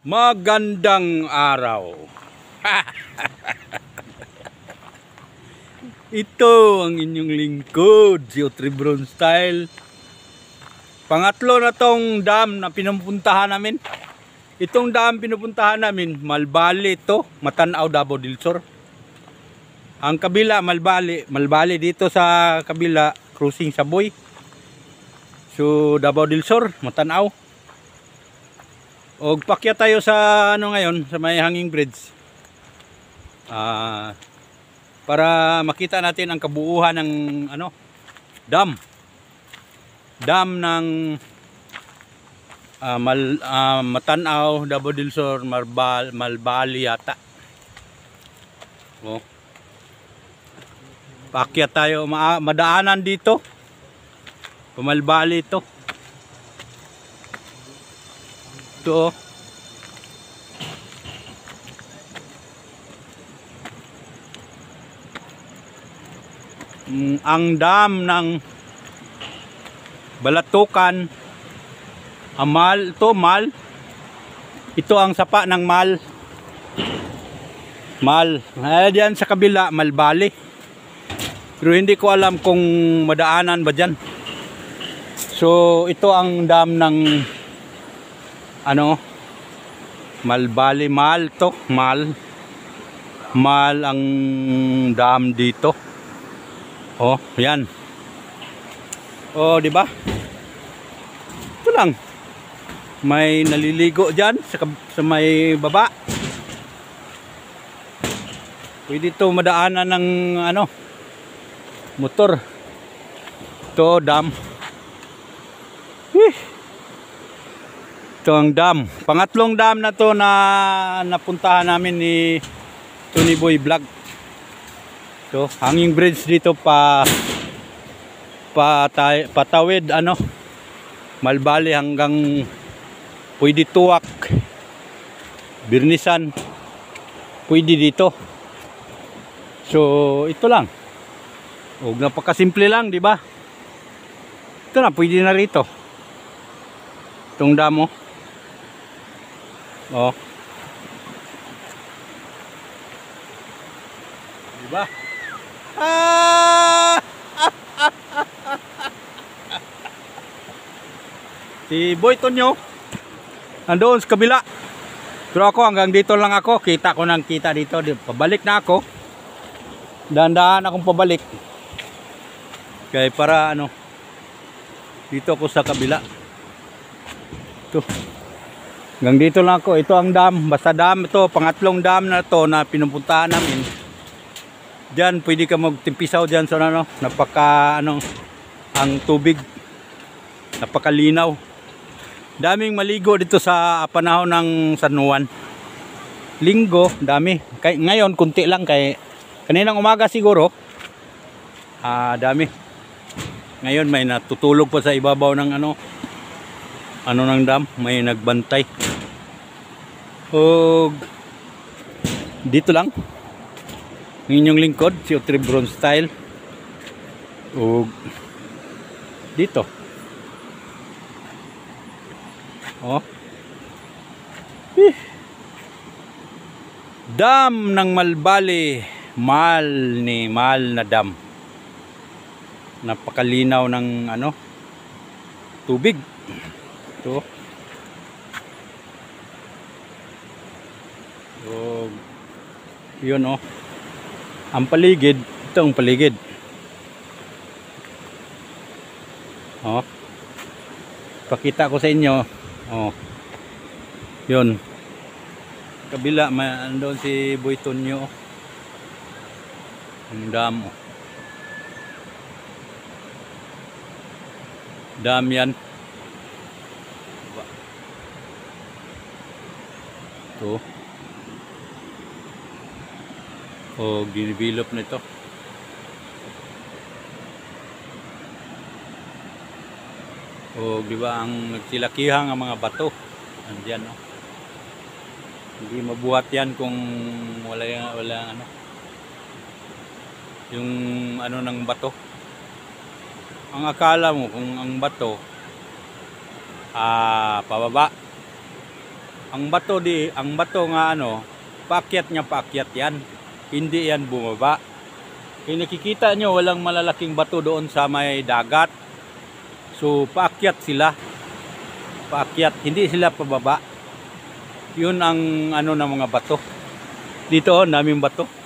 Magandang araw. Ito ang inyong lingkod, si Otribron Style. Pangatlo na tong dam na pinupuntahan namin. Itong dam pinupuntahan namin, Malbali ito, Matanaw, Davao del Sur. Ang kabila, Malbali dito sa kabila, Cruising Saboy. So, Davao del Sur, Matanaw. O pakyat tayo sa ngayon, sa may hanging bridge. Para makita natin ang kabuuhan ng dam. Dam ng Matanaw, Davao del Sur, Malbali yata. Oh. Pakyat tayo, madaanan dito. Pumalbali ito. Ito. Ang dam ng Balatukan, Mal, ito Mal. Ito ang sapa ng Mal. Diyan sa kabila, Malbali. Pero hindi ko alam kung madaanan ba dyan. So ito ang dam ng Malbali, Mal to, Mal ang dam dito. Oh, yan. Oh, di ba? Ito lang. May naliligo diyan sa may baba. Pwede ito madaanan ng motor. Ito dam. Ito ang dam. Pangatlong dam na to na napuntahan namin ni Tony Boy Vlog. Ito, hanging bridge dito patawid Malbali hanggang pwede Tuwak, Birnisan, pwede dito. So ito lang. O napakasimple lang, di ba? Ito na, pwede na rito. Itong damo. Oh. Diba? Si Boy Tonyo nandoon sa kabila. Pero ako hanggang dito lang ako. Kita ko nang kita dito. Pabalik na ako. Dahan-dahan akong pabalik. Kaya para dito ako sa kabila. Ito. Hanggang dito lang ako. Ito ang dam. Basta dam ito. Pangatlong dam na to na pinupuntahan namin. Diyan pwede ka magtimpisaw diyan sa napaka ang tubig. Napakalinaw. Daming maligo dito sa panahon ng San Juan. Linggo, dami. Ngayon kunti lang kay kaninang umaga siguro. Dami. Ngayon may natutulog pa sa ibabaw ng ng dam, may nagbantay. O dito lang. Ng inyong lingkod, si Otribron Style. O dito. Oh. Dam ng Malbali, Mal na dam. Napakalinaw ng tubig. Ito. So, yun ang paligid, ito ang paligid. Oh. Pakita ko sa inyo. Oh. Yun. Kabila andun si Boy Tonyo. Ang dam. Dam yan. Ito. O ginidevelop na ito. O di ba ang nagsilakihang ang mga bato. Andiyan Hindi mabuhat yan kung wala yung ng bato. Ang akala mo kung ang bato pababa ang bato nga ano, paakyat yan. Hindi yan bumaba. Kaya nakikita nyo, walang malalaking bato doon sa may dagat. So, paakyat sila. Paakyat, hindi sila pababa. Yun ang ano ng mga bato. Dito, daming bato.